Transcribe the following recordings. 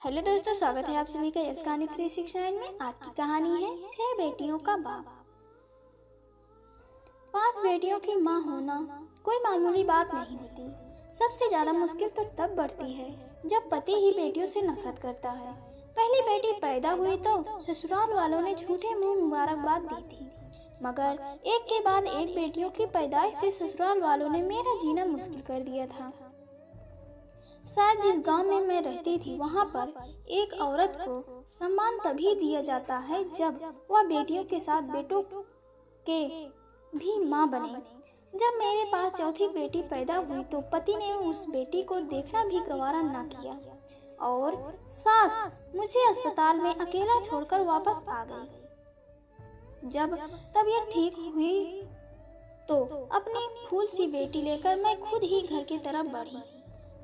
Hello दोस्तों, स्वागत है आप सभी का यस कहानी 369 में। आज की कहानी है 6 बेटियों का बाप। 5 बेटियों की माँ होना कोई मामूली बात नहीं होती। सबसे ज्यादा मुश्किल तो तब बढ़ती है जब पति ही बेटियों से नफरत करता है। पहली बेटी पैदा हुई तो ससुराल वालों ने झूठे मुंह मुबारकबाद दी थी, मगर एक के बाद एक बेटियों की पैदाइश से ससुराल वालों ने मेरा जीना मुश्किल कर दिया था। शायद जिस गांव में मैं रहती थी वहां पर एक औरत को सम्मान तभी दिया जाता है जब वह बेटियों के साथ बेटों के भी मां बने। जब मेरे पास चौथी बेटी पैदा हुई तो पति ने उस बेटी को देखना भी गवारा न किया और सास मुझे अस्पताल में अकेला छोड़कर वापस आ गई। जब तबीयत ठीक हुई तो अपनी फूल सी बेटी लेकर मैं खुद ही घर की तरफ बढ़ी।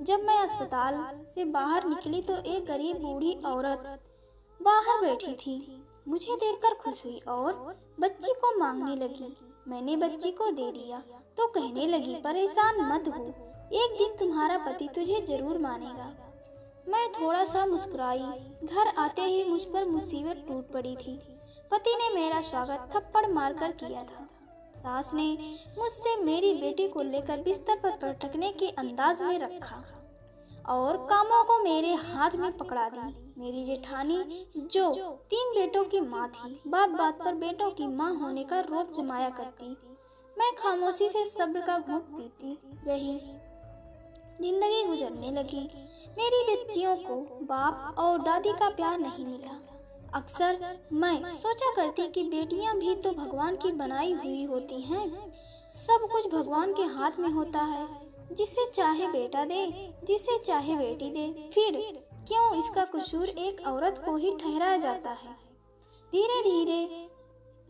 जब मैं अस्पताल से बाहर निकली तो एक गरीब बूढ़ी औरत बाहर बैठी थी। मुझे देखकर खुश हुई और बच्ची को मांगने लगी। मैंने बच्ची को दे दिया तो कहने लगी, परेशान मत हो, एक दिन तुम्हारा पति तुझे जरूर मानेगा। मैं थोड़ा सा मुस्कुराई। घर आते ही मुझ पर मुसीबत टूट पड़ी थी। पति ने मेरा स्वागत थप्पड़ मारकर किया था। सास ने मुझसे मेरी बेटी को लेकर बिस्तर पर पटकने के अंदाज में रखा और कामों को मेरे हाथ में पकड़ा दी। मेरी जेठानी जो 3 बेटों की माँ थी, बात बात पर बेटों की माँ होने का रोब जमाया करती। मैं खामोशी से सब्र का घूंट पीती रही। जिंदगी गुजरने लगी। मेरी बच्चियों को बाप और दादी का प्यार नहीं मिला। अक्सर मैं सोचा करती कि बेटियां भी तो भगवान की बनाई हुई होती हैं। सब कुछ भगवान के हाथ में होता है, जिसे चाहे बेटा दे, जिसे चाहे बेटी दे। फिर क्यों इसका कसूर एक औरत को ही ठहराया जाता है। धीरे धीरे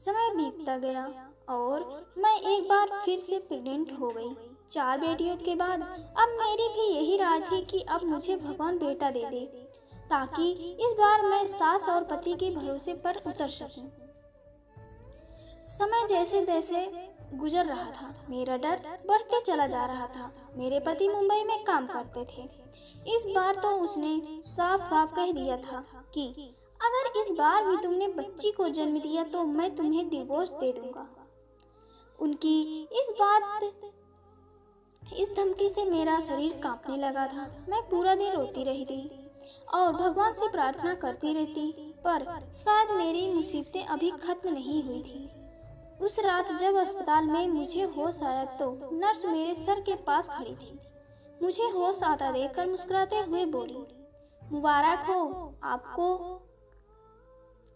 समय बीतता गया और मैं एक बार फिर से प्रेग्नेंट हो गई। 4 बेटियों के बाद अब मेरी भी यही राह थी कि अब मुझे भगवान बेटा दे दे, ताकि इस बार मैं सास और पति के भरोसे पर उतर सकूं। समय जैसे जैसे गुजर रहा था, मेरा डर बढ़ते चला जा रहा था। मेरे पति मुंबई में काम करते थे। इस बार तो उसने साफ साफ कह दिया था कि अगर इस बार भी तुमने बच्ची को जन्म दिया तो मैं तुम्हें डिवोर्स दे दूंगा। उनकी इस धमकी से मेरा शरीर कांपने लगा था। मैं पूरा दिन रोती रही थी और भगवान से प्रार्थना करती रहती, पर शायद मेरी मुसीबतें अभी खत्म नहीं हुई थी। उस रात जब अस्पताल में मुझे होश आया तो नर्स मेरे सर के पास खड़ी थी। मुझे होश आता देखकर मुस्कुराते हुए बोली, मुबारक हो आपको,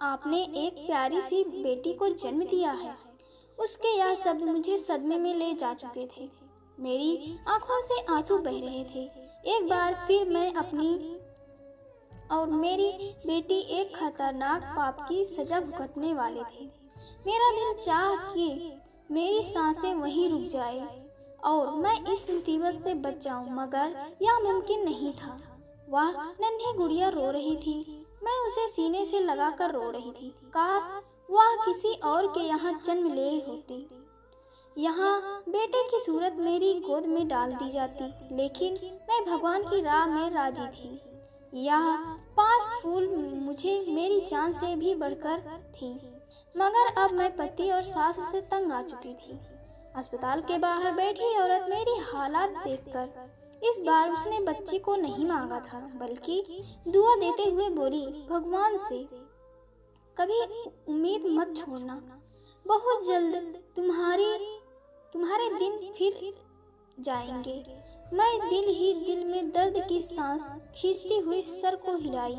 आपने एक प्यारी सी बेटी को जन्म दिया है। उसके यह शब्द मुझे सदमे में ले जा चुके थे। मेरी आंखों से आंसू बह रहे थे। एक बार फिर मैं अपनी और मेरी बेटी एक खतरनाक पाप की सजा भुगतने वाले थे। मेरा दिल चाह कि मेरी सांसें वहीं रुक जाए और मैं इस मुसीबत से बच जाऊं, मगर यह मुमकिन नहीं था। वह नन्ही गुड़िया रो रही थी। मैं उसे सीने से लगाकर रो रही थी। काश वह किसी और के यहाँ जन्म ले होती। यहाँ बेटे की सूरत मेरी गोद में डाल दी जाती, लेकिन मैं भगवान की राह में राजी थी। यह 5 फूल मुझे मेरी जान से भी बढ़कर थी, मगर अब मैं पति और सास से तंग आ चुकी थी। अस्पताल के बाहर बैठी औरत मेरी हालात देखकर इस बार उसने बच्ची को नहीं मांगा था, बल्कि दुआ देते हुए बोली, भगवान से कभी उम्मीद मत छोड़ना। बहुत जल्द तुम्हारे दिन फिर जाएंगे। मैं दिल ही दिल में दर्द की सांस खींचती हुई सर को हिलाई।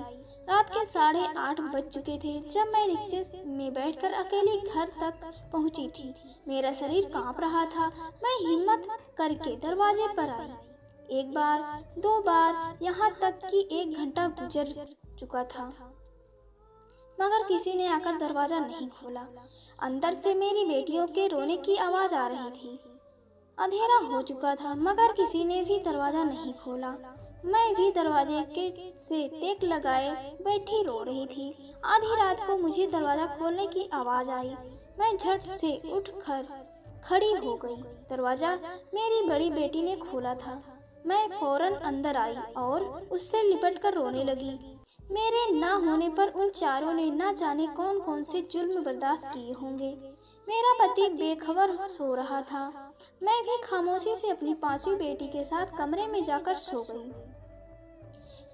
रात के 8:30 बज चुके थे जब मैं रिक्शे में बैठकर अकेली घर तक पहुंची थी। मेरा शरीर कांप रहा था। मैं हिम्मत करके दरवाजे पर आई। एक बार, 2 बार, यहाँ तक कि 1 घंटा गुजर चुका था, मगर किसी ने आकर दरवाजा नहीं खोला। अंदर से मेरी बेटियों के रोने की आवाज आ रही थी। अंधेरा हो चुका था, मगर किसी ने भी दरवाजा नहीं खोला। मैं भी दरवाजे से टेक लगाए बैठी रो रही थी। आधी रात को मुझे दरवाजा खोलने की आवाज आई। मैं झट से उठकर खड़ी हो गई। दरवाजा मेरी बड़ी बेटी ने खोला था। मैं फौरन अंदर आई और उससे लिपट कर रोने लगी। मेरे ना होने पर उन चारों ने ना जाने कौन कौन से जुल्म बर्दाश्त किए होंगे। मेरा पति बेखबर सो रहा था। मैं भी खामोशी से अपनी 5वीं बेटी के साथ कमरे में जाकर सो गई।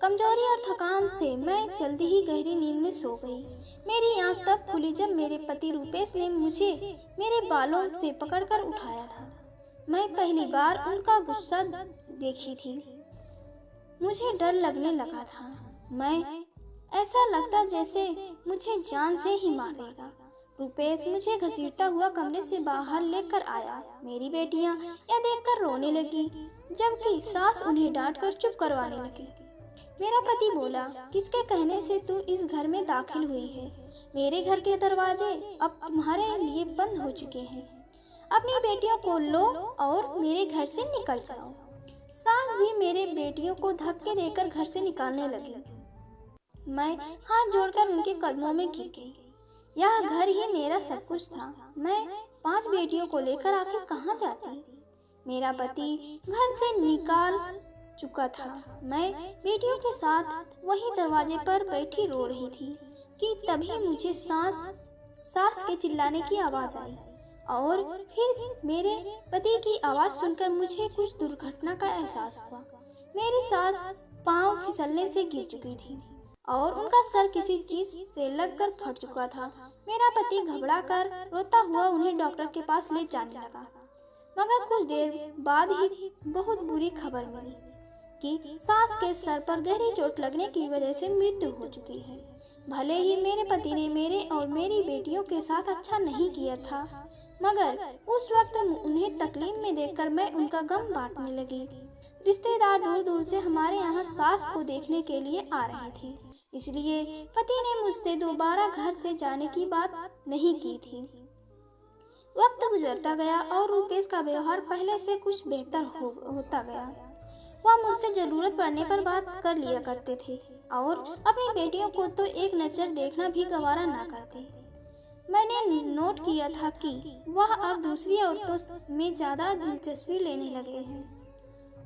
कमजोरी और थकान से मैं जल्दी ही गहरी नींद में सो गई। मेरी आंख तब खुली जब मेरे पति रूपेश ने मुझे मेरे बालों से पकड़कर उठाया था। मैं पहली बार उनका गुस्सा देखी थी। मुझे डर लगने लगा था। मैं ऐसा लगता जैसे मुझे जान से ही मार देगा। रूपेश मुझे घसीटता हुआ कमरे से बाहर लेकर आया। मेरी बेटियां यह देखकर रोने लगी, जबकि सास उन्हें डांटकर चुप करवाने लगी। मेरा पति बोला, किसके कहने से तू इस घर में दाखिल हुई है? मेरे घर के दरवाजे अब तुम्हारे लिए बंद हो चुके हैं। अपनी बेटियों को लो और मेरे घर से निकल जाओ। सास भी मेरे बेटियों को धक्के देकर घर से निकालने लगी। मैं हाथ जोड़कर उनके कदमों में गिर गई। यह घर ही मेरा सब कुछ था। मैं 5 बेटियों को लेकर आखिर कहाँ जाती? मेरा पति घर से निकाल चुका था। मैं बेटियों के साथ वही दरवाजे पर बैठी रो रही थी कि तभी मुझे सास के चिल्लाने की आवाज आई और फिर मेरे पति की आवाज सुनकर मुझे कुछ दुर्घटना का एहसास हुआ। मेरी सास पांव फिसलने से गिर चुकी थी और उनका सर किसी चीज से लगकर फट चुका था। मेरा पति घबराकर रोता हुआ उन्हें डॉक्टर के पास ले जाने लगा, मगर कुछ देर बाद ही बहुत बुरी खबर मिली कि सास के सर पर गहरी चोट लगने की वजह से मृत्यु हो चुकी है। भले ही मेरे पति ने मेरे और मेरी बेटियों के साथ अच्छा नहीं किया था, मगर उस वक्त उन्हें तकलीफ में देखकर मैं उनका गम बांटने लगी। रिश्तेदार दूर दूर से हमारे यहाँ सास को देखने के लिए आ रहे थे, इसलिए पति ने मुझसे दोबारा घर से जाने की बात नहीं की थी। वक्त गुजरता गया और रूपेश का व्यवहार पहले से कुछ बेहतर होता गया। वह मुझसे जरूरत पड़ने पर बात कर लिया करते थे और अपनी बेटियों को तो एक नजर देखना भी गवारा ना करते। मैंने नोट किया था कि वह अब दूसरी औरतों में ज्यादा दिलचस्पी लेने लगे हैं।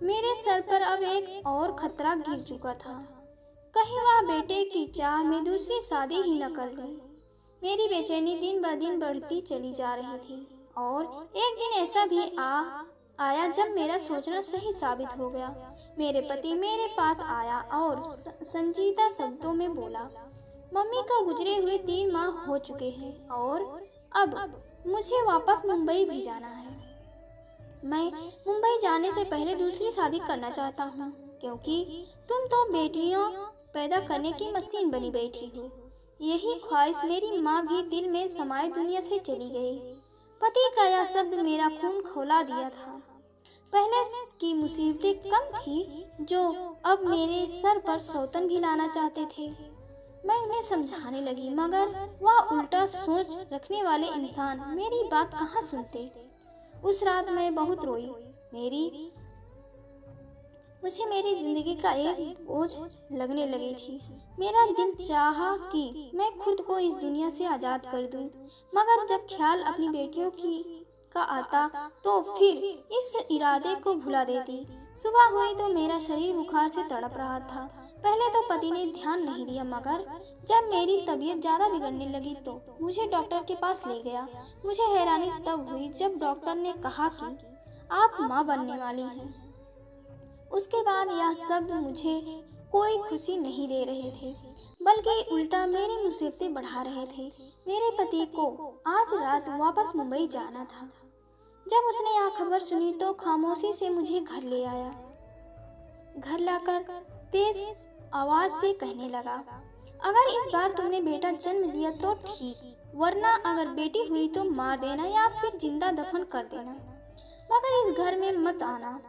मेरे सर पर अब एक और खतरा गिर चुका था। कहीं वह बेटे की चाह में दूसरी शादी ही न कर ले। मेरी बेचैनी दिन ब दिन बढ़ती चली जा रही थी और एक दिन ऐसा भी आया जब मेरा सोचना सही साबित हो गया। मेरे पति मेरे पास आया और संजीदा शब्दों में बोला, मम्मी को गुजरे हुए 3 माह हो चुके हैं और अब मुझे वापस मुंबई भी जाना है। मैं मुंबई जाने से पहले दूसरी शादी करना चाहता हूँ, क्योंकि तुम तो बेटियां पैदा करने की मशीन बनी बैठी हो। यही ख्वाहिश मेरी माँ भी दिल में समाये दुनिया से चली गई। पति का यह शब्द मेरा खून खौला दिया था। पहले की मुसीबतें कम थी जो अब मेरे सर पर सौतन भी लाना चाहते थे। मैं उन्हें समझाने लगी, मगर वह उल्टा सोच रखने वाले इंसान मेरी बात कहाँ सुनते। उस रात मैं बहुत रोई। मुझे मेरी जिंदगी का एक बोझ लगने लगी थी। मेरा दिल चाहा कि मैं खुद को इस दुनिया से आजाद कर दूं, मगर जब ख्याल अपनी बेटियों का आता तो फिर इस इरादे को भुला देती। सुबह हुई तो मेरा शरीर बुखार से तड़प रहा था। पहले तो पति ने ध्यान नहीं दिया, मगर जब मेरी तबीयत ज्यादा बिगड़ने लगी तो मुझे डॉक्टर के पास ले गया। मुझे हैरानी तब हुई जब डॉक्टर ने कहा कि आप माँ बनने वाली हैं। उसके बाद यह शब्द मुझे कोई खुशी नहीं दे रहे थे, बल्कि उल्टा मेरी मुसीबतें बढ़ा रहे थे। मेरे पति को आज रात वापस मुंबई जाना था। जब उसने यह खबर सुनी तो खामोशी से मुझे घर ले आया। घर लाकर तेज आवाज से कहने लगा, अगर इस बार तुमने बेटा जन्म दिया तो ठीक, वरना अगर बेटी हुई तो मार देना या फिर जिंदा दफन कर देना, मगर इस घर में मत आना।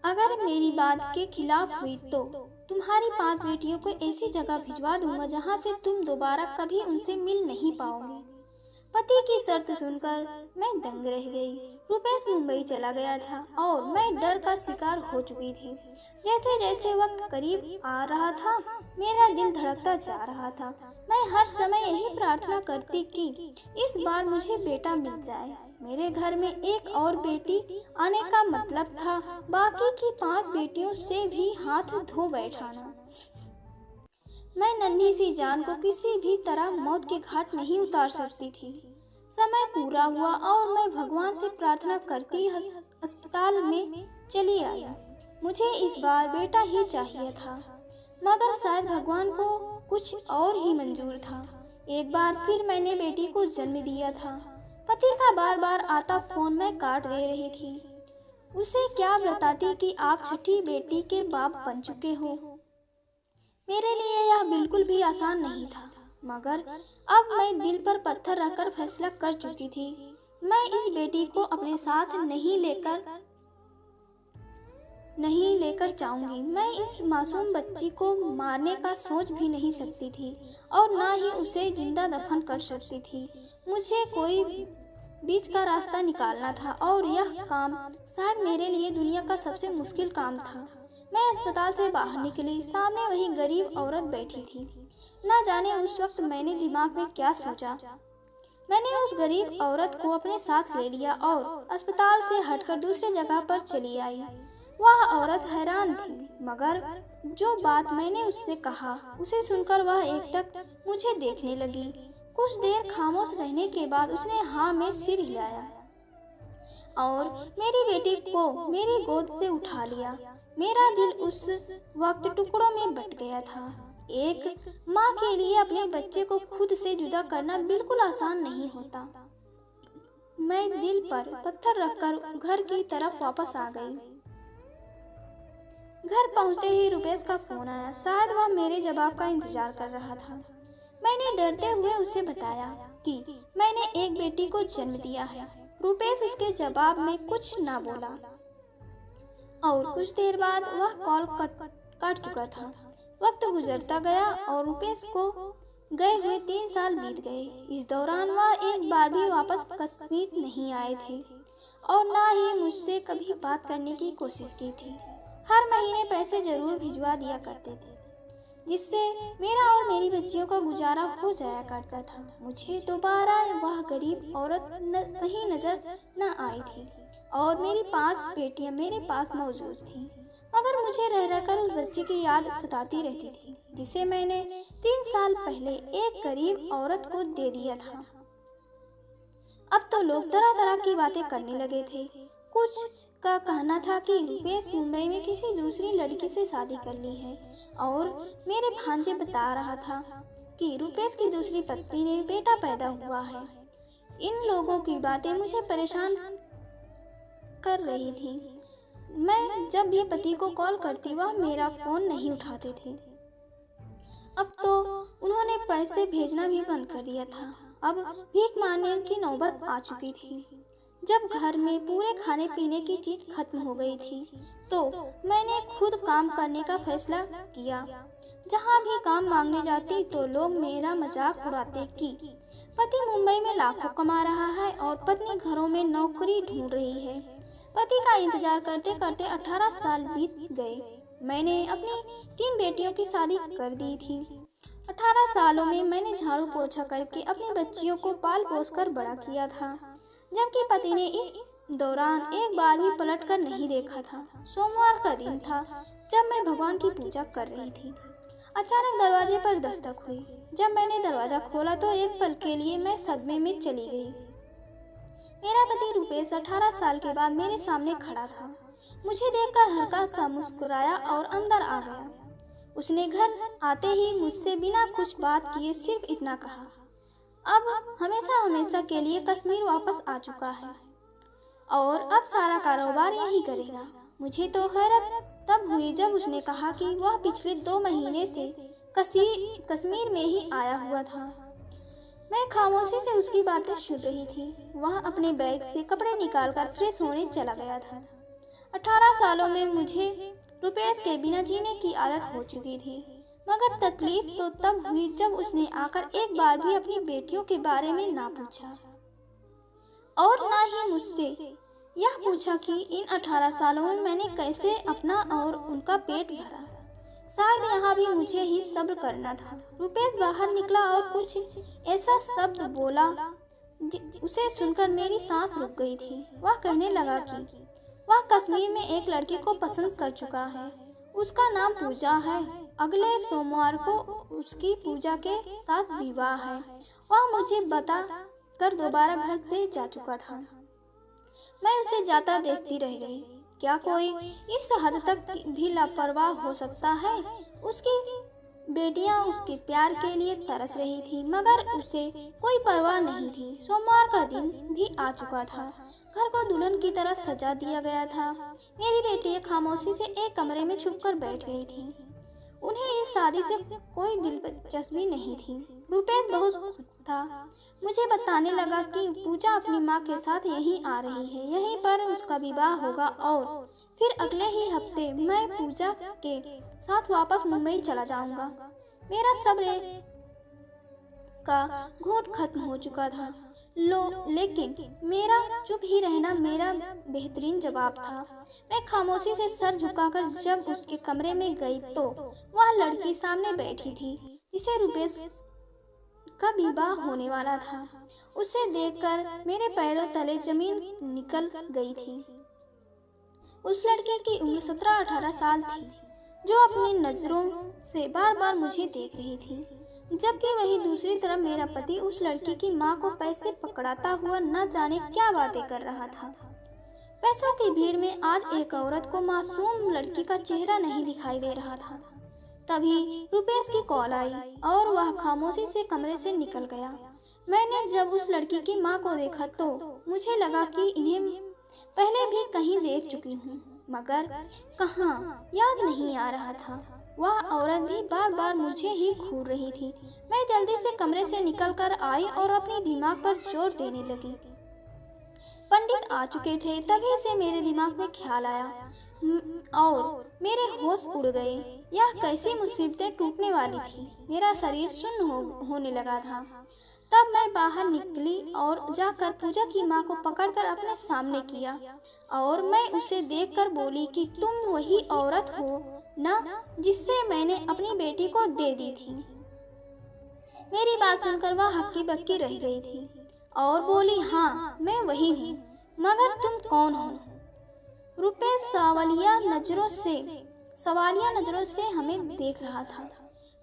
अगर मेरी बात के खिलाफ हुई तो तुम्हारी 5 बेटियों को ऐसी जगह भिजवा दूंगा जहां से तुम दोबारा कभी उनसे मिल नहीं पाओगे। पति की शर्त सुनकर मैं दंग रह गई। रूपेश मुंबई चला गया था और मैं डर का शिकार हो चुकी थी। जैसे जैसे वक्त करीब आ रहा था, मेरा दिल धड़कता जा रहा था। मैं हर समय यही प्रार्थना करती कि इस बार मुझे बेटा मिल जाए। मेरे घर में एक और बेटी आने का मतलब था बाकी की 5 बेटियों से भी हाथ धो बैठाना। मैं नन्ही सी जान को किसी भी तरह मौत के घाट नहीं उतार सकती थी। समय पूरा हुआ और मैं भगवान से प्रार्थना करती अस्पताल में चली आई। मुझे इस बार बेटा ही चाहिए था, मगर शायद भगवान को कुछ और ही मंजूर था। एक बार फिर मैंने बेटी को जन्म दिया था। पति का बार बार आता फोन मैं काट दे रही थी। उसे क्या बताती कि आप छठी बेटी के बाप बन चुके हो। मेरे लिए यह बिल्कुल भी आसान नहीं था, मगर अब मैं दिल पर पत्थर रखकर फैसला कर चुकी थी। मैं इस बेटी को अपने साथ नहीं लेकर जाऊंगी। मैं इस मासूम बच्ची को मारने का सोच भी नहीं सकती थी और ना ही उसे जिंदा दफन कर सकती थी। मुझे कोई बीच का रास्ता निकालना था और यह काम शायद मेरे लिए दुनिया का सबसे मुश्किल काम था। मैं अस्पताल से बाहर निकली, सामने वही गरीब औरत बैठी थी। ना जाने उस वक्त मैंने दिमाग में क्या सोचा। मैंने उस गरीब औरत को अपने साथ ले लिया और अस्पताल से हटकर दूसरी जगह पर चली आई। वह औरत हैरान थी, मगर जो बात मैंने उससे कहा उसे सुनकर वह एकटक मुझे देखने लगी। कुछ देर खामोश रहने के बाद उसने हाँ में सिर हिलाया और मेरी बेटी को मेरी गोद से उठा लिया। मेरा दिल उस वक्त टुकड़ों में बट गया था। एक माँ के लिए अपने बच्चे को खुद से जुदा करना बिल्कुल आसान नहीं होता। मैं दिल पर पत्थर रखकर घर की तरफ वापस आ गई। घर पहुंचते ही रुपेश का फोन आया। शायद वह मेरे जवाब का इंतजार कर रहा था। मैंने डरते हुए उसे बताया कि मैंने एक बेटी को जन्म दिया है। रुपेश उसके जवाब में कुछ ना बोला और कुछ देर बाद वह कॉल काट चुका था। वक्त गुजरता गया और रुपेश को गए हुए 3 साल बीत गए। इस दौरान वह एक बार भी वापस कश्मीर नहीं आए थे और ना ही मुझसे कभी बात करने की कोशिश की थी। हर महीने पैसे जरूर भिजवा दिया करते थे, जिससे मेरा और मेरी बच्चियों का गुजारा हो जाया करता था। मुझे दोबारा वह गरीब औरत कहीं नजर न आई थी और मेरी 5 बेटियां मेरे पास मौजूद थीं, मगर मुझे रह रहकर उस बच्ची की याद सताती रहती थी, जिसे मैंने 3 साल पहले एक गरीब औरत को दे दिया था। अब तो लोग तरह तरह की बातें करने लगे थे। कुछ का कहना था कि रुपेश मुंबई में किसी दूसरी लड़की से शादी कर ली है और मेरे भांजे बता रहा था कि रुपेश की दूसरी पत्नी ने बेटा पैदा हुआ है। इन लोगों की बातें मुझे परेशान कर रही थी। मैं जब भी पति को कॉल करती वह मेरा फोन नहीं उठाते थे। अब तो उन्होंने पैसे भेजना भी बंद कर दिया था। अब भीख मांगने की नौबत आ चुकी थी। जब घर में पूरे खाने पीने की चीज खत्म हो गई थी तो मैंने खुद काम करने का फैसला किया। जहाँ भी काम मांगने जाती तो लोग मेरा मजाक उड़ाते कि पति मुंबई में लाखों कमा रहा है और पत्नी घरों में नौकरी ढूंढ रही है। पति का इंतजार करते करते 18 साल बीत गए। मैंने अपनी 3 बेटियों की शादी कर दी थी। 18 सालों में मैंने झाड़ू पोछा करके अपनी बच्चियों को पाल पोस कर बड़ा किया था, जबकि पति ने इस दौरान एक बार भी पलट कर नहीं देखा था। सोमवार का दिन था जब मैं भगवान की पूजा कर रही थी। अचानक दरवाजे पर दस्तक हुई। जब मैंने दरवाजा खोला तो एक पल के लिए मैं सदमे में चली गई। मेरा पति रुपेश 18 साल के बाद मेरे सामने खड़ा था। मुझे देखकर हल्का सा मुस्कुराया और अंदर आ गया। उसने घर आते ही मुझसे बिना कुछ बात किए सिर्फ इतना कहा, अब हमेशा हमेशा के लिए कश्मीर वापस आ चुका है और अब सारा कारोबार यही करेगा। मुझे तो हैरत तब हुई जब उसने कहा कि वह पिछले 2 महीने से कश्मीर में ही आया हुआ था। मैं खामोशी से उसकी बातें सुन रही थी। वह अपने बैग से कपड़े निकालकर फ्रेश होने चला गया था। 18 सालों में मुझे रुपेश के बिना जीने की आदत हो चुकी थी, मगर तकलीफ तो तब हुई जब उसने आकर एक बार भी अपनी बेटियों के बारे में ना पूछा और ना ही मुझसे यह पूछा कि इन 18 सालों में मैंने कैसे अपना और उनका पेट भरा। शायद यहाँ भी मुझे ही सब्र करना था। रुपेश बाहर निकला और कुछ ऐसा शब्द बोला उसे सुनकर मेरी सांस रुक गई थी। वह कहने लगा कि वह कश्मीर में एक लड़की को पसंद कर चुका है। उसका नाम पूजा है। अगले सोमवार को उसकी पूजा के साथ विवाह है। वह मुझे बता कर दोबारा घर से जा चुका था। मैं उसे जाता देखती रह गई। क्या कोई इस हद तक भी लापरवाह हो सकता है? उसकी बेटियां उसके प्यार के लिए तरस रही थी, मगर उसे कोई परवाह नहीं थी। सोमवार का दिन भी आ चुका था। घर को दुल्हन की तरह सजा दिया गया था। मेरी बेटी खामोशी से एक कमरे में छुपकर बैठ गई थी। उन्हें इस शादी से कोई दिलचस्पी नहीं थी। रुपेश बहुत खुश था। मुझे बताने लगा कि पूजा अपनी माँ के साथ यहीं आ रही है, यहीं पर उसका विवाह होगा और फिर अगले ही हफ्ते मैं पूजा के साथ वापस मुंबई चला जाऊंगा। मेरा सब्र का घूंट खत्म हो चुका था। लेकिन मेरा चुप ही रहना मेरा बेहतरीन जवाब था। मैं खामोशी से सर झुकाकर जब उसके कमरे में गई तो वह लड़की सामने बैठी थी जिसे रुपेश का विवाह होने वाला था। उसे देखकर मेरे पैरों तले जमीन निकल गई थी। उस लड़के की उम्र 17-18 साल थी, जो अपनी नजरों से बार बार मुझे देख रही थी, जबकि वही दूसरी तरफ मेरा पति उस लड़की की माँ को पैसे पकड़ाता हुआ न जाने क्या बातें कर रहा था। पैसों की भीड़ में आज एक औरत को मासूम लड़की का चेहरा नहीं दिखाई दे रहा था। तभी रुपेश की कॉल आई और वह खामोशी से कमरे से निकल गया। मैंने जब उस लड़की की माँ को देखा तो मुझे लगा कि इन्हें पहले भी कहीं देख चुकी हूँ, मगर कहाँ, याद नहीं आ रहा था। वह औरत भी बार बार मुझे ही घूर रही थी। मैं जल्दी से कमरे से निकलकर आई और अपने दिमाग पर जोर देने लगी। पंडित आ चुके थे। तभी से मेरे दिमाग में ख्याल आया और मेरे होश उड़ गए। यह कैसी मुसीबतें टूटने वाली थी। मेरा शरीर सुन्न होने लगा था। तब मैं बाहर निकली और जाकर पूजा की माँ को पकड़कर अपने सामने किया और मैं उसे देखकर बोली कि तुम वही औरत हो ना जिससे मैंने अपनी बेटी को दे दी थी। मेरी बात सुनकर वह हक्की बक्की रह गई थी और बोली, हाँ मैं वही हूँ, मगर तुम कौन हो? रुपेश सवालिया नजरों से हमें देख रहा था।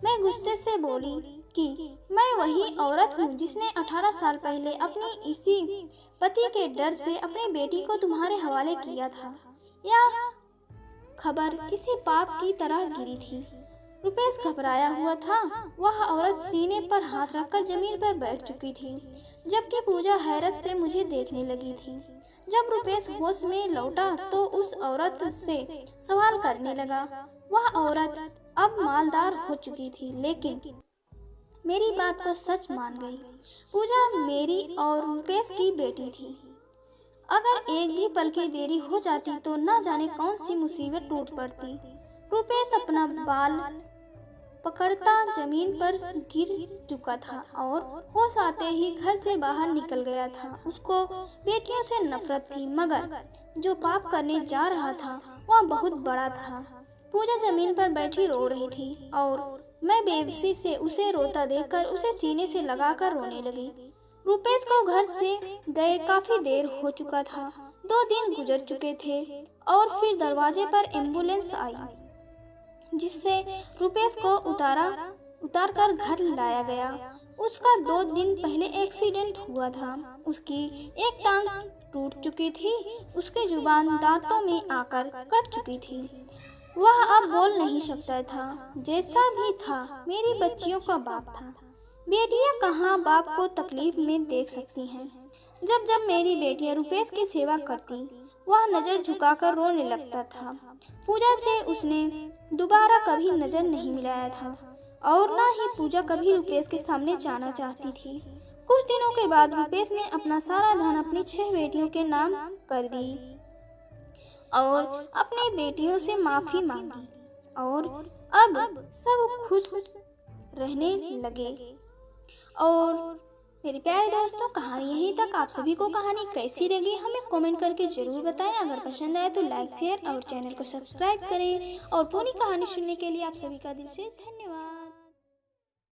मैं गुस्से से बोली कि मैं वही औरत हूँ जिसने 18 साल पहले अपनी इसी पति के डर से अपनी बेटी को तुम्हारे हवाले किया था। यह खबर किसी पाप की तरह गिरी थी। रुपेश घबराया हुआ था। वह औरत सीने पर हाथ रखकर जमीन पर बैठ चुकी थी, जबकि पूजा हैरत से मुझे देखने लगी थी। जब रुपेश होश में लौटा तो उस औरत से सवाल करने लगा। वह औरत अब मालदार हो चुकी थी, लेकिन मेरी बात को सच मान गई। पूजा मेरी और रुपेश की बेटी थी। अगर एक भी पल की देरी हो जाती तो न जाने कौन सी मुसीबत टूट पड़ती। रुपेश अपना बाल पकड़ता जमीन पर गिर चुका था और होश आते ही घर से बाहर निकल गया था। उसको बेटियों से नफरत थी, मगर जो पाप करने जा रहा था वह बहुत बड़ा था। पूजा जमीन पर बैठी रो रही थी और मैं बेबसी से उसे रोता देखकर उसे सीने से लगाकर रोने लगी। रुपेश को घर से गए काफी देर हो चुका था। 2 दिन गुजर चुके थे और फिर दरवाजे पर एम्बुलेंस आई, जिससे रुपेश को उतार कर घर लाया गया। उसका 2 दिन पहले एक्सीडेंट हुआ था। उसकी एक टांग टूट चुकी थी। उसकी जुबान दांतों में आकर कट चुकी थी। वह अब बोल नहीं सकता था। जैसा भी था, मेरी बच्चियों का बाप था। बेटियां कहाँ बाप को तकलीफ में देख सकती हैं। जब जब मेरी बेटियां रुपेश की सेवा करती, वह नजर झुकाकर रोने लगता था। पूजा से उसने दोबारा कभी नजर नहीं मिलाया था और न ही पूजा कभी रुपेश के सामने जाना चाहती थी। कुछ दिनों के बाद रुपेश ने अपना सारा धन अपनी 6 बेटियों के नाम कर दी और अपनी बेटियों से माफी मांगी और अब सब खुश रहने लगे। और मेरे प्यारे दोस्तों, कहानी यहीं तक। आप सभी को कहानी कैसी लगी हमें कमेंट करके जरूर बताएं। अगर पसंद आए तो लाइक, शेयर और चैनल को सब्सक्राइब करें। और पूरी कहानी सुनने के लिए आप सभी का दिल से धन्यवाद।